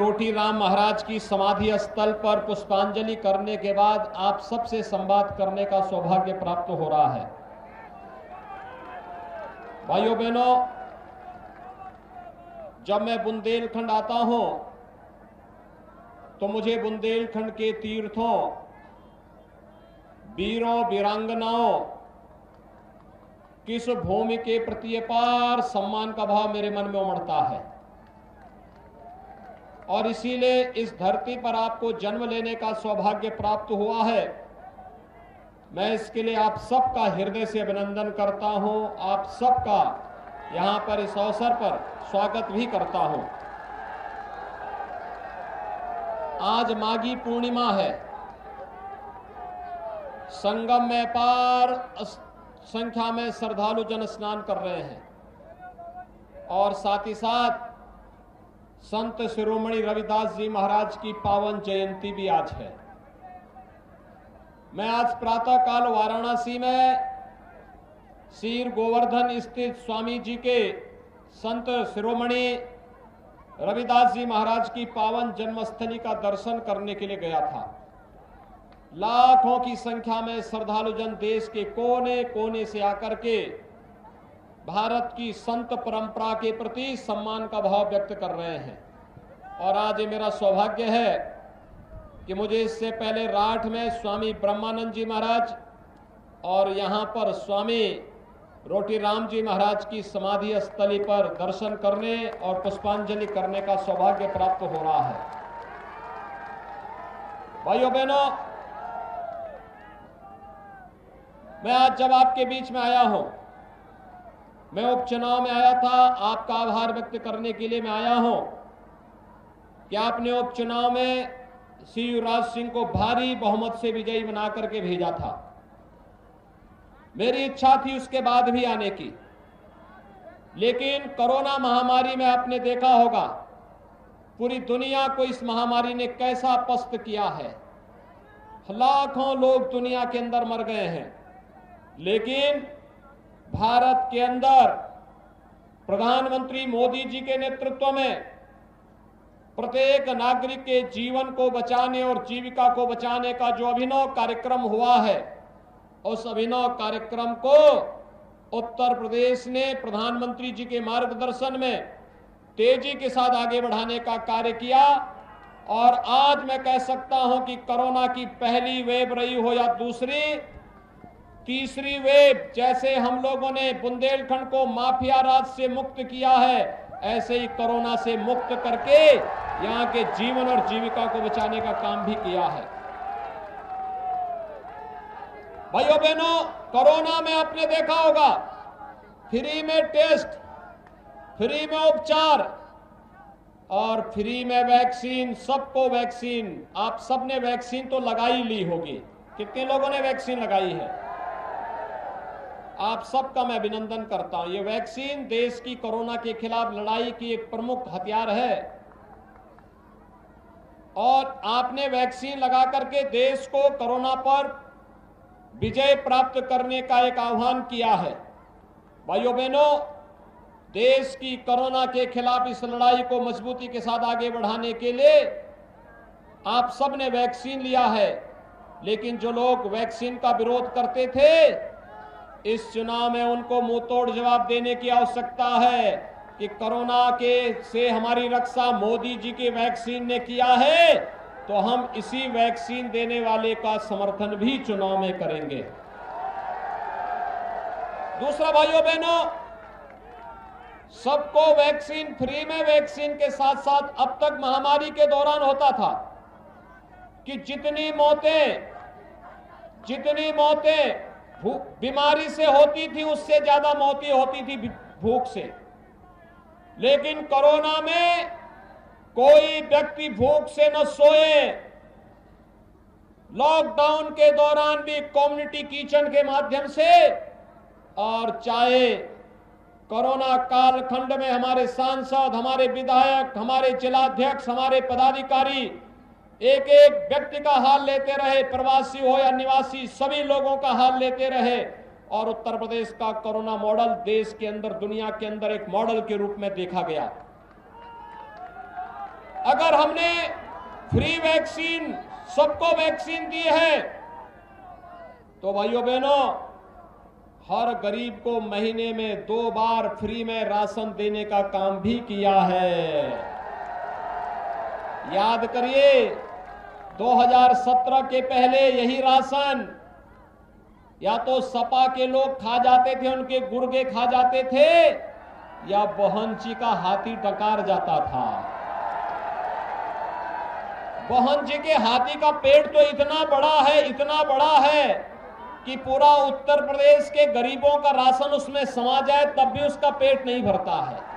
रोटी राम महाराज की समाधि स्थल पर पुष्पांजलि करने के बाद आप सबसे संवाद करने का सौभाग्य प्राप्त हो रहा है। भाइयों बहनों, जब मैं बुंदेलखंड आता हूं तो मुझे बुंदेलखंड के तीर्थों, वीरों वीरांगनाओं, किस भूमि के प्रति अपार सम्मान का भाव मेरे मन में उमड़ता है और इसीलिए इस धरती पर आपको जन्म लेने का सौभाग्य प्राप्त हुआ है। मैं इसके लिए आप सबका हृदय से अभिनंदन करता हूं, आप सबका यहां पर इस अवसर पर स्वागत भी करता हूं। आज माघी पूर्णिमा है। संगम में अपार संख्या में श्रद्धालु जन स्नान कर रहे हैं और साथ ही साथ संत शिरोमणि रविदास जी महाराज की पावन जयंती भी आज है। मैं आज प्रातः काल वाराणसी में सीर गोवर्धन स्थित स्वामी जी के संत शिरोमणि रविदास जी महाराज की पावन जन्मस्थली का दर्शन करने के लिए गया था। लाखों की संख्या में श्रद्धालु जन देश के कोने कोने से आकर के भारत की संत परंपरा के प्रति सम्मान का भाव व्यक्त कर रहे हैं। और आज ये मेरा सौभाग्य है कि मुझे इससे पहले राठ में स्वामी ब्रह्मानंद जी महाराज और यहाँ पर स्वामी रोटी राम जी महाराज की समाधि स्थली पर दर्शन करने और पुष्पांजलि करने का सौभाग्य प्राप्त हो रहा है। भाइयों बहनों, मैं आज जब आपके बीच में आया हूं, मैं उपचुनाव में आया था, आपका आभार व्यक्त करने के लिए मैं आया हूं कि आपने उपचुनाव में श्री युवराज सिंह को भारी बहुमत से विजयी बना करके भेजा था। मेरी इच्छा थी उसके बाद भी आने की, लेकिन कोरोना महामारी में आपने देखा होगा पूरी दुनिया को इस महामारी ने कैसा पस्त किया है। लाखों लोग दुनिया के अंदर मर गए हैं, लेकिन भारत के अंदर प्रधानमंत्री मोदी जी के नेतृत्व में प्रत्येक नागरिक के जीवन को बचाने और जीविका को बचाने का जो अभिनव कार्यक्रम हुआ है, उस अभिनव कार्यक्रम को उत्तर प्रदेश ने प्रधानमंत्री जी के मार्गदर्शन में तेजी के साथ आगे बढ़ाने का कार्य किया। और आज मैं कह सकता हूं कि कोरोना की पहली वेव रही हो या दूसरी, तीसरी वेव, जैसे हम लोगों ने बुंदेलखंड को माफिया राज से मुक्त किया है, ऐसे ही कोरोना से मुक्त करके यहां के जीवन और जीविका को बचाने का काम भी किया है। भाइयों बहनों, कोरोना में आपने देखा होगा फ्री में टेस्ट, फ्री में उपचार और फ्री में वैक्सीन, सबको वैक्सीन। आप सबने वैक्सीन तो लगाई ली होगी। कितने लोगों ने वैक्सीन लगाई है? आप सबका मैं अभिनंदन करता हूं। ये वैक्सीन देश की कोरोना के खिलाफ लड़ाई की एक प्रमुख हथियार है और आपने वैक्सीन लगा करके देश को कोरोना पर विजय प्राप्त करने का एक आह्वान किया है। भाइयों बहनों, देश की कोरोना के खिलाफ इस लड़ाई को मजबूती के साथ आगे बढ़ाने के लिए आप सब ने वैक्सीन लिया है, लेकिन जो लोग वैक्सीन का विरोध करते थे, इस चुनाव में उनको मुंह तोड़ जवाब देने की आवश्यकता है कि कोरोना के से हमारी रक्षा मोदी जी की वैक्सीन ने किया है, तो हम इसी वैक्सीन देने वाले का समर्थन भी चुनाव में करेंगे। दूसरा, भाइयों बहनों, सबको वैक्सीन, फ्री में वैक्सीन के साथ साथ अब तक महामारी के दौरान होता था कि जितनी मौतें बीमारी से होती थी, उससे ज्यादा मौतें होती थी भूख से। लेकिन कोरोना में कोई व्यक्ति भूख से न सोए। लॉकडाउन के दौरान भी कम्युनिटी किचन के माध्यम से, और चाहे कोरोना कालखंड में हमारे सांसद, हमारे विधायक, हमारे जिलाध्यक्ष, हमारे पदाधिकारी एक एक व्यक्ति का हाल लेते रहे, प्रवासी हो या निवासी, सभी लोगों का हाल लेते रहे। और उत्तर प्रदेश का कोरोना मॉडल देश के अंदर, दुनिया के अंदर एक मॉडल के रूप में देखा गया। अगर हमने फ्री वैक्सीन, सबको वैक्सीन दी है, तो भाइयों बहनों, हर गरीब को महीने में 2 बार फ्री में राशन देने का काम भी किया है। याद करिए, 2017 के पहले यही राशन या तो सपा के लोग खा जाते थे, उनके गुर्गे खा जाते थे, या बहनजी का हाथी डकार जाता था। बहनजी के हाथी का पेट तो इतना बड़ा है कि पूरा उत्तर प्रदेश के गरीबों का राशन उसमें समा जाए तब भी उसका पेट नहीं भरता है।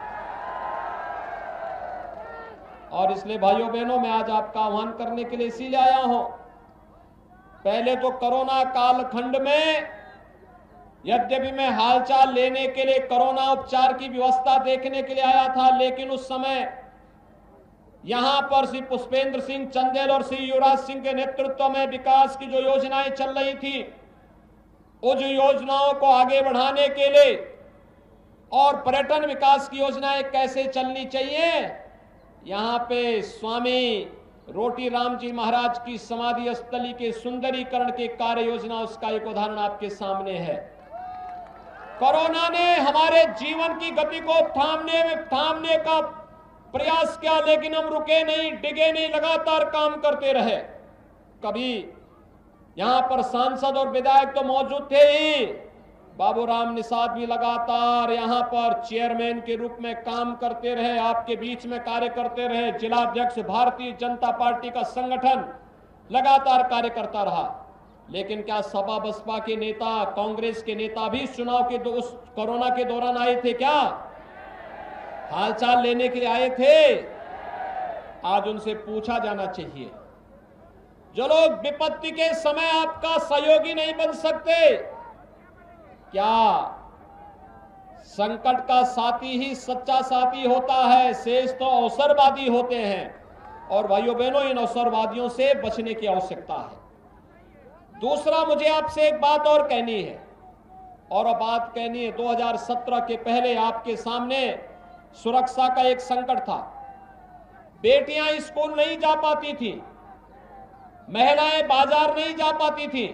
और इसलिए भाइयों बहनों, मैं आज आपका आह्वान करने के लिए इसीलिए आया हूं। पहले तो कोरोना कालखंड में यद्यपि मैं हालचाल लेने के लिए, कोरोना उपचार की व्यवस्था देखने के लिए आया था, लेकिन उस समय यहां पर श्री पुष्पेंद्र सिंह चंदेल और श्री युवराज सिंह के नेतृत्व में विकास की जो योजनाएं चल रही थी, उन योजनाओं को आगे बढ़ाने के लिए और पर्यटन विकास की योजनाएं कैसे चलनी चाहिए, यहां पे स्वामी रोटी राम जी महाराज की समाधि स्थली के सुंदरीकरण के कार्य योजना, उसका एक उदाहरण आपके सामने है। कोरोना ने हमारे जीवन की गति को थामने का प्रयास किया, लेकिन हम रुके नहीं, डिगे नहीं, लगातार काम करते रहे। कभी यहां पर सांसद और विधायक तो मौजूद थे ही, बाबूराम निषाद भी लगातार यहां पर चेयरमैन के रूप में काम करते रहे, आपके बीच में कार्य करते रहे। जिलाध्यक्ष भारतीय जनता पार्टी का संगठन लगातार कार्य करता रहा। लेकिन क्या सपा बसपा के नेता, कांग्रेस के नेता भी चुनाव के उस कोरोना के दौरान आए थे क्या? हालचाल लेने के लिए आए थे? आज उनसे पूछा जाना चाहिए। जो लोग विपत्ति के समय आपका सहयोगी नहीं बन सकते, क्या संकट का साथी ही सच्चा साथी होता है? शेष तो अवसरवादी होते हैं, और भाइयों बहनों, इन अवसरवादियों से बचने की आवश्यकता है। दूसरा, मुझे आपसे एक बात और कहनी है, और बात कहनी है 2017 के पहले आपके सामने सुरक्षा का एक संकट था। बेटियां स्कूल नहीं जा पाती थी, महिलाएं बाजार नहीं जा पाती थी।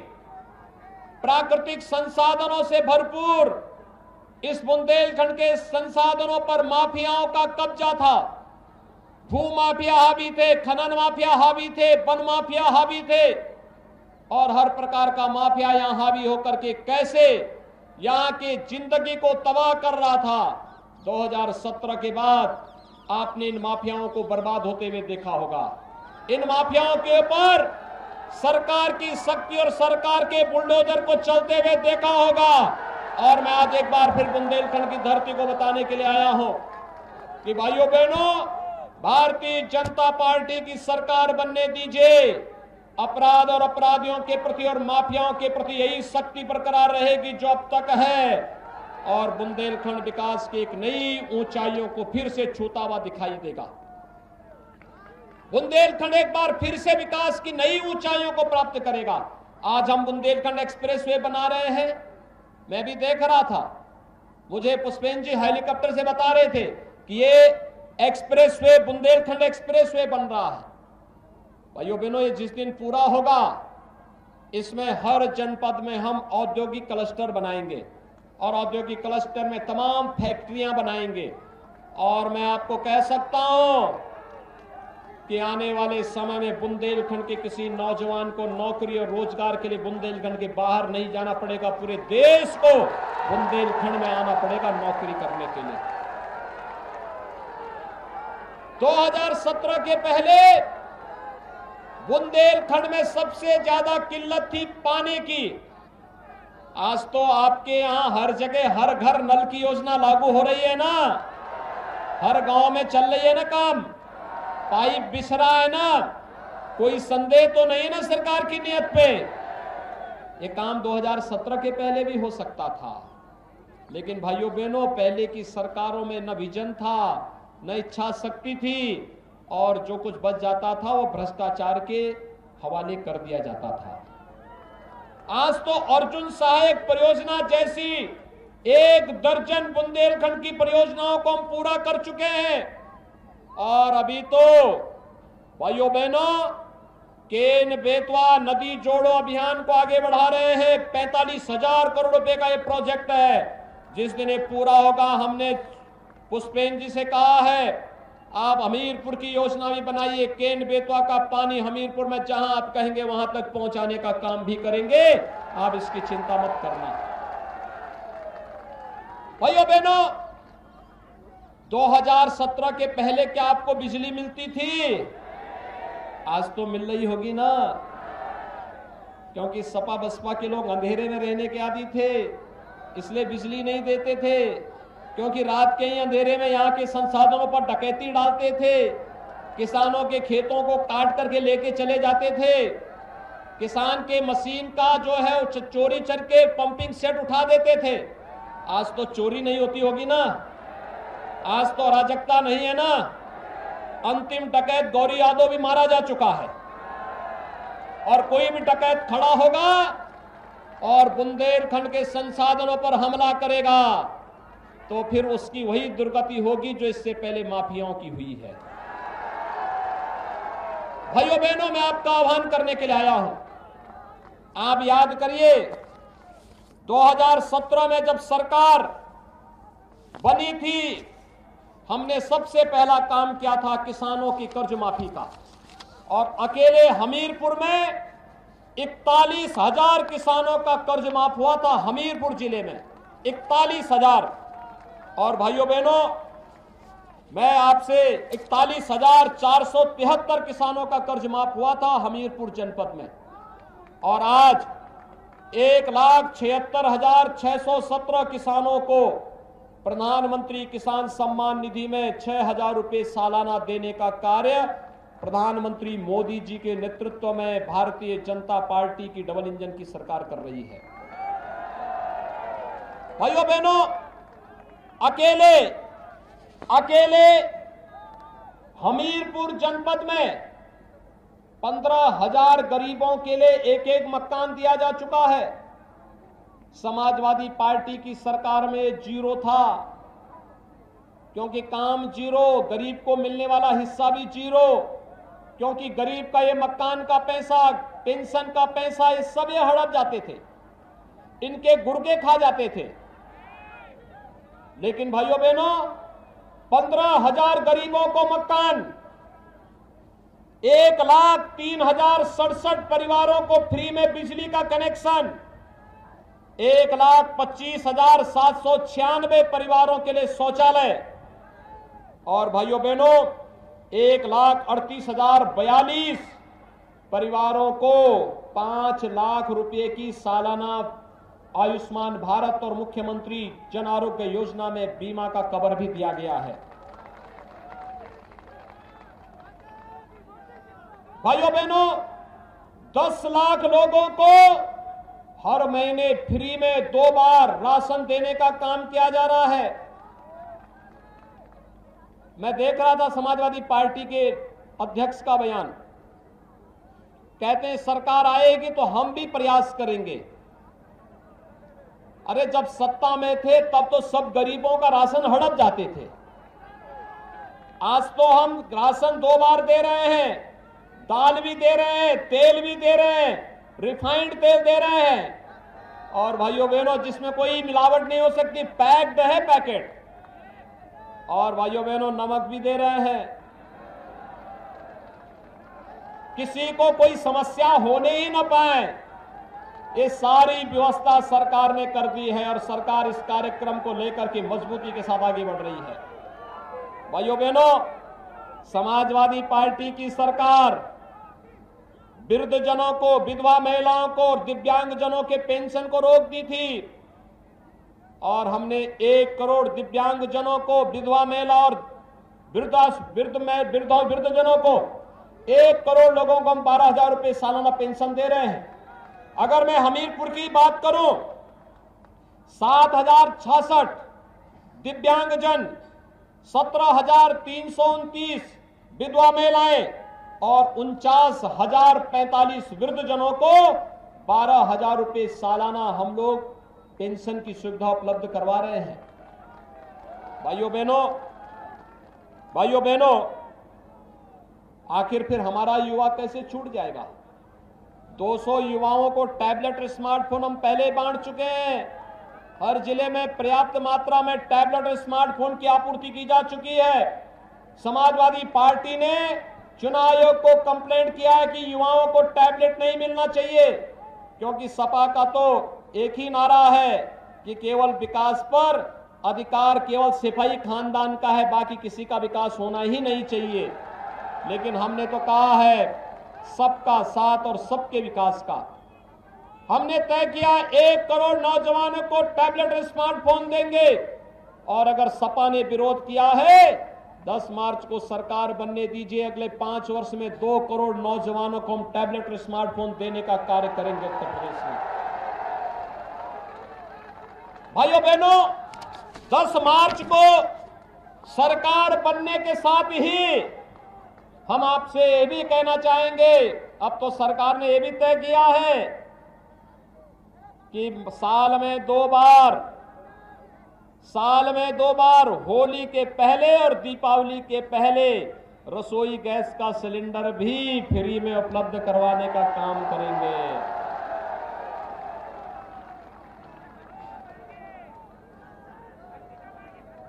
प्राकृतिक संसाधनों से भरपूर इस बुंदेलखंड के संसाधनों पर माफियाओं का कब्जा था। भू माफिया हावी थे, खनन माफिया हावी थे, वन माफिया हावी थे, और हर प्रकार का माफिया यहां हावी होकर के कैसे यहां की जिंदगी को तबाह कर रहा था। 2017 के बाद आपने इन माफियाओं को बर्बाद होते हुए देखा होगा। इन माफियाओं के ऊपर सरकार की शक्ति और सरकार के बुलडोजर को चलते हुए देखा होगा। और मैं आज एक बार फिर बुंदेलखंड की धरती को बताने के लिए आया हूं कि भाइयों बहनों, भारतीय जनता पार्टी की सरकार बनने दीजिए। अपराध और अपराधियों के प्रति और माफियाओं के प्रति यही शक्ति बरकरार रहेगी जो अब तक है, और बुंदेलखंड विकास की एक नई ऊंचाइयों को फिर से छूता हुआ दिखाई देगा। बुंदेलखंड एक बार फिर से विकास की नई ऊंचाइयों को प्राप्त करेगा। आज हम बुंदेलखंड एक्सप्रेसवे बना रहे हैं। मैं भी देख रहा था, मुझे पुष्पेंद्र जी हेलीकॉप्टर से बता रहे थे कि ये एक्सप्रेसवे, बुंदेलखंड एक्सप्रेसवे बन रहा है। भाइयों बहनों, ये जिस दिन पूरा होगा, इसमें हर जनपद में हम औद्योगिक क्लस्टर बनाएंगे, और औद्योगिक क्लस्टर में तमाम फैक्ट्रियां बनाएंगे। और मैं आपको कह सकता हूं कि आने वाले समय में बुंदेलखंड के किसी नौजवान को नौकरी और रोजगार के लिए बुंदेलखंड के बाहर नहीं जाना पड़ेगा, पूरे देश को बुंदेलखंड में आना पड़ेगा नौकरी करने के लिए। 2017 के पहले बुंदेलखंड में सबसे ज्यादा किल्लत थी पानी की। आज तो आपके यहां हर जगह हर घर नल की योजना लागू हो रही है ना, हर गांव में चल रही है ना काम, पाइप बिछ रहा है ना, कोई संदेह तो नहीं ना सरकार की नियत पे। ये काम 2017 के पहले भी हो सकता था, लेकिन भाइयों बहनों, पहले की सरकारों में न विजन था, न इच्छा शक्ति थी, और जो कुछ बच जाता था वो भ्रष्टाचार के हवाले कर दिया जाता था। आज तो अर्जुन सहायक परियोजना जैसी 1 दर्जन बुंदेलखंड की परियोजनाओं को हम पूरा कर चुके हैं, और अभी तो भाइयों बहनों, केन बेतवा नदी जोड़ो अभियान को आगे बढ़ा रहे हैं। 45,000 करोड़ रुपए का ये प्रोजेक्ट है। जिस दिन ये पूरा होगा, हमने पुष्पेन जी से कहा है, आप हमीरपुर की योजना भी बनाइए। केन बेतवा का पानी हमीरपुर में जहां आप कहेंगे वहां तक पहुंचाने का काम भी करेंगे। आप इसकी चिंता मत करना। भाइयों बहनों, 2017 के पहले क्या आपको बिजली मिलती थी? आज तो मिल रही होगी ना, क्योंकि सपा बसपा के लोग अंधेरे में रहने के आदी थे, इसलिए बिजली नहीं देते थे। क्योंकि रात के ही अंधेरे में यहाँ के संसाधनों पर डकैती डालते थे, किसानों के खेतों को काट करके लेके चले जाते थे, किसान के मशीन का जो है वो चोरी करके पंपिंग सेट उठा देते थे। आज तो चोरी नहीं होती होगी ना, आज तो अराजकता नहीं है ना। अंतिम डकैत गौरी यादव भी मारा जा चुका है, और कोई भी डकैत खड़ा होगा और बुंदेलखंड के संसाधनों पर हमला करेगा तो फिर उसकी वही दुर्गति होगी जो इससे पहले माफियाओं की हुई है। भाइयों बहनों, मैं आपका आह्वान करने के लिए आया हूं। आप याद करिए, 2017 में जब सरकार बनी थी, हमने सबसे पहला काम किया था किसानों की कर्ज माफी का, और अकेले हमीरपुर में 41,000 किसानों का कर्ज माफ हुआ था। हमीरपुर जिले में 41,000। और भाइयों बहनों, मैं आपसे 41,473 किसानों का कर्ज माफ हुआ था हमीरपुर जनपद में, और आज 1,76,617 किसानों को प्रधानमंत्री किसान सम्मान निधि में 6,000 रुपए सालाना देने का कार्य प्रधानमंत्री मोदी जी के नेतृत्व में भारतीय जनता पार्टी की डबल इंजन की सरकार कर रही है। भाइयों बहनों, अकेले हमीरपुर जनपद में 15,000 गरीबों के लिए एक मकान दिया जा चुका है। समाजवादी पार्टी की सरकार में जीरो था, क्योंकि काम जीरो, गरीब को मिलने वाला हिस्सा भी जीरो, क्योंकि गरीब का ये मकान का पैसा, पेंशन का पैसा, ये सब ये हड़प जाते थे, इनके गुर्गे खा जाते थे। लेकिन भाइयों बहनों, 15,000 गरीबों को मकान, 1,03,067 परिवारों को फ्री में बिजली का कनेक्शन, 1,25,796 परिवारों के लिए शौचालय, और भाइयों बहनों 1,38,042 परिवारों को 5 लाख रुपए की सालाना आयुष्मान भारत और मुख्यमंत्री जन आरोग्य योजना में बीमा का कवर भी दिया गया है। भाइयों बहनों, 10 लाख लोगों को हर महीने फ्री में 2 बार राशन देने का काम किया जा रहा है। मैं देख रहा था समाजवादी पार्टी के अध्यक्ष का बयान, कहते हैं सरकार आएगी तो हम भी प्रयास करेंगे। अरे जब सत्ता में थे तब तो सब गरीबों का राशन हड़प जाते थे, आज तो हम राशन 2 बार दे रहे हैं, दाल भी दे रहे हैं, तेल भी दे रहे हैं, रिफाइंड तेल दे रहे हैं, और भाइयों बहनों जिसमें कोई मिलावट नहीं हो सकती, पैक्ड है पैकेट, और भाइयों बहनों नमक भी दे रहे हैं। किसी को कोई समस्या होने ही न पाए, ये सारी व्यवस्था सरकार ने कर दी है, और सरकार इस कार्यक्रम को लेकर के मजबूती के साथ आगे बढ़ रही है। भाइयों बहनों, समाजवादी पार्टी की सरकार वृद्धजनों को, विधवा महिलाओं को और दिव्यांग जनों के पेंशन को रोक दी थी, और हमने 1 करोड़ दिव्यांग जनों को, विधवा महिला और वृद्धजनों को 1 करोड़ लोगों को हम 12,000 रुपए सालाना पेंशन दे रहे हैं। अगर मैं हमीरपुर की बात करूं, 7,066 दिव्यांगजन, 17,329 विधवा महिलाएं और 49,045 वृद्धजनों को 12,000 रुपए सालाना हम लोग पेंशन की सुविधा उपलब्ध करवा रहे हैं। भाइयों बहनों, आखिर फिर हमारा युवा कैसे छूट जाएगा? 200 युवाओं को टैबलेट स्मार्टफोन हम पहले बांट चुके हैं। हर जिले में पर्याप्त मात्रा में टैबलेट और स्मार्टफोन की आपूर्ति की जा चुकी है। समाजवादी पार्टी ने चुनाव आयोग को कंप्लेंट किया है कि युवाओं को टैबलेट नहीं मिलना चाहिए, क्योंकि सपा का तो एक ही नारा है कि केवल विकास पर अधिकार केवल सिपाही खानदान का है, बाकी किसी का विकास होना ही नहीं चाहिए। लेकिन हमने तो कहा है सबका साथ और सबके विकास का। हमने तय किया 1 करोड़ नौजवानों को टैबलेट और स्मार्टफोन देंगे, और अगर सपा ने विरोध किया है 10 मार्च को सरकार बनने दीजिए। अगले 5 वर्ष में 2 करोड़ नौजवानों को हम टैबलेट और स्मार्टफोन देने का कार्य करेंगे उत्तर प्रदेश में। भाइयों बहनों, 10 मार्च को सरकार बनने के साथ ही हम आपसे ये भी कहना चाहेंगे, अब तो सरकार ने ये भी तय किया है कि साल में दो बार होली के पहले और दीपावली के पहले रसोई गैस का सिलेंडर भी फ्री में उपलब्ध करवाने का काम करेंगे।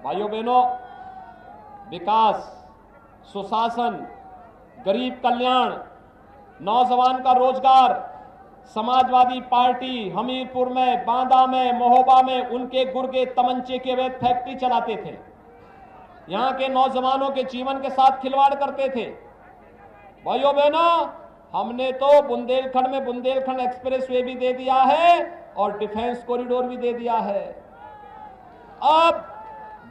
भाइयों बहनों, विकास, सुशासन, गरीब कल्याण, नौजवान का रोजगार, समाजवादी पार्टी हमीरपुर में, बांदा में, महोबा में उनके गुर्गे तमंचे के अवैध फैक्ट्री चलाते थे। यहां के नौजवानों के जीवन के साथ खिलवाड़ करते थे। भाइयों बहनों, हमने तो बुंदेलखंड में बुंदेलखंड एक्सप्रेसवे भी दे दिया है और डिफेंस कॉरिडोर भी दे दिया है। अब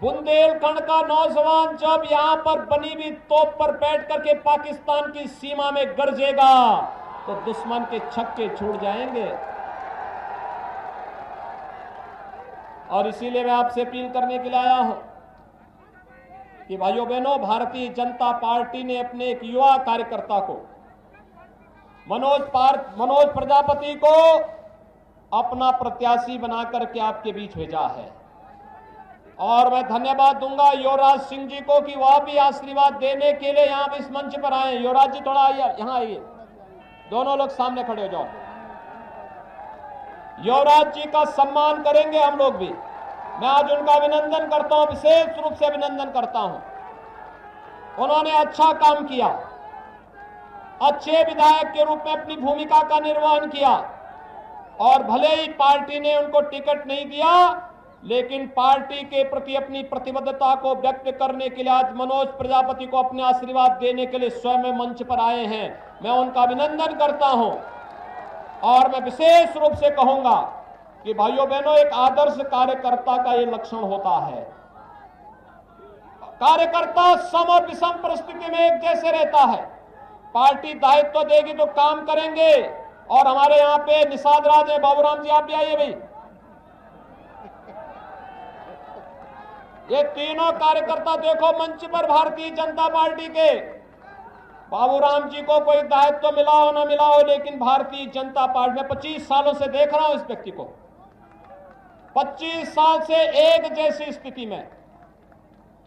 बुंदेलखंड का नौजवान जब यहां पर बनी हुई तोप पर बैठ करके पाकिस्तान की सीमा में गरजेगा तो दुश्मन के छक्के छूट जाएंगे। और इसीलिए मैं आपसे अपील करने के लिए आया हूं कि भाइयों बहनों, भारतीय जनता पार्टी ने अपने एक युवा कार्यकर्ता को मनोज प्रजापति को अपना प्रत्याशी बनाकर के आपके बीच भेजा है। और मैं धन्यवाद दूंगा युवराज सिंह जी को कि वह भी आशीर्वाद देने के लिए यहां इस मंच पर आए। युवराज जी थोड़ा यहां आइए, दोनों लोग सामने खड़े हो जाओ। युवराज जी का सम्मान करेंगे हम लोग भी। मैं आज उनका अभिनंदन करता हूं, विशेष रूप से अभिनंदन करता हूं। उन्होंने अच्छा काम किया, अच्छे विधायक के रूप में अपनी भूमिका का निर्वहन किया, और भले ही पार्टी ने उनको टिकट नहीं दिया, लेकिन पार्टी के प्रति अपनी प्रतिबद्धता को व्यक्त करने के लिए आज मनोज प्रजापति को अपने आशीर्वाद देने के लिए स्वयं मंच पर आए हैं। मैं उनका अभिनंदन करता हूं। और मैं विशेष रूप से कहूंगा कि भाइयों बहनों, एक आदर्श कार्यकर्ता का यह लक्षण होता है। कार्यकर्ता सम और विषम परिस्थिति में एक जैसे रहता है। पार्टी दायित्व देगी तो काम करेंगे। और हमारे यहाँ पे निषाद राज है, बाबूराम जी आप भी आइए भाई। ये तीनों कार्यकर्ता देखो मंच पर भारतीय जनता पार्टी के। बाबूराम जी को कोई दायित्व मिला हो ना मिला हो, लेकिन भारतीय जनता पार्टी में 25 सालों से देख रहा हूं इस व्यक्ति को। 25 साल से एक जैसी स्थिति में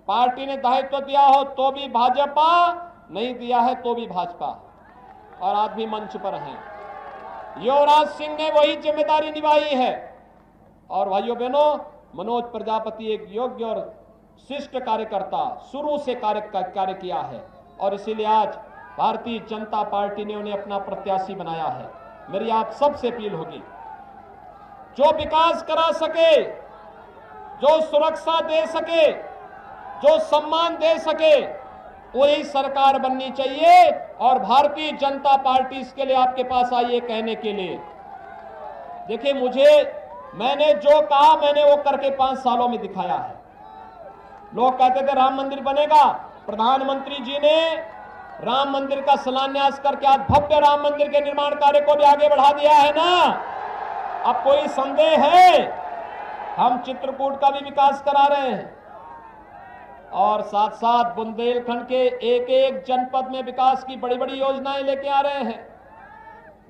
पार्टी ने दायित्व दिया हो तो भी भाजपा, नहीं दिया है तो भी भाजपा, और आज भी मंच पर हैं। युवराज सिंह ने वही जिम्मेदारी निभाई है। और भाइयों बहनों, मनोज प्रजापति एक योग्य और शिष्ट कार्यकर्ता, शुरू से कार्य किया है, और इसीलिए आज भारतीय जनता पार्टी ने उन्हें अपना प्रत्याशी बनाया है। मेरी आप सबसे अपील होगी, जो विकास करा सके, जो सुरक्षा दे सके, जो सम्मान दे सके, वही सरकार बननी चाहिए। और भारतीय जनता पार्टी इसके लिए आपके पास आई है कहने के लिए। देखिए, मैंने जो कहा मैंने वो करके 5 सालों में दिखाया है। लोग कहते थे राम मंदिर बनेगा, प्रधानमंत्री जी ने राम मंदिर का शिलान्यास करके आज भव्य राम मंदिर के निर्माण कार्य को भी आगे बढ़ा दिया है ना। अब कोई संदेह है? हम चित्रकूट का भी विकास करा रहे हैं, और साथ साथ बुंदेलखंड के एक एक जनपद में विकास की बड़ी बड़ी योजनाएं लेके आ रहे हैं।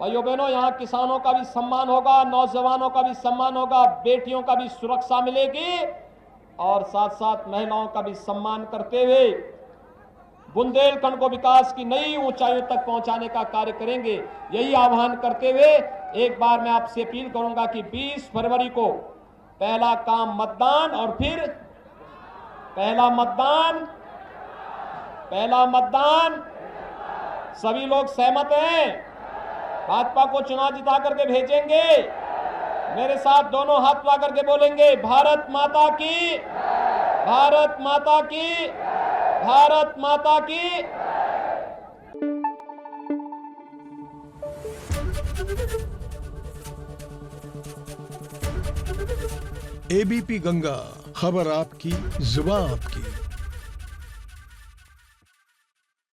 भाइयों बहनों, यहाँ किसानों का भी सम्मान होगा, नौजवानों का भी सम्मान होगा, बेटियों का भी सुरक्षा मिलेगी, और साथ साथ महिलाओं का भी सम्मान करते हुए बुंदेलखंड को विकास की नई ऊंचाइयों तक पहुंचाने का कार्य करेंगे। यही आह्वान करते हुए एक बार मैं आपसे अपील करूंगा कि 20 फरवरी को पहला काम मतदान, और फिर पहला मतदान। सभी लोग सहमत हैं? भाजपा को चुनाव जिता करके भेजेंगे। मेरे साथ दोनों हाथ उठा करके बोलेंगे, भारत माता की, भारत माता की, भारत माता की। एबीपी गंगा, खबर आपकी, जुबान आपकी।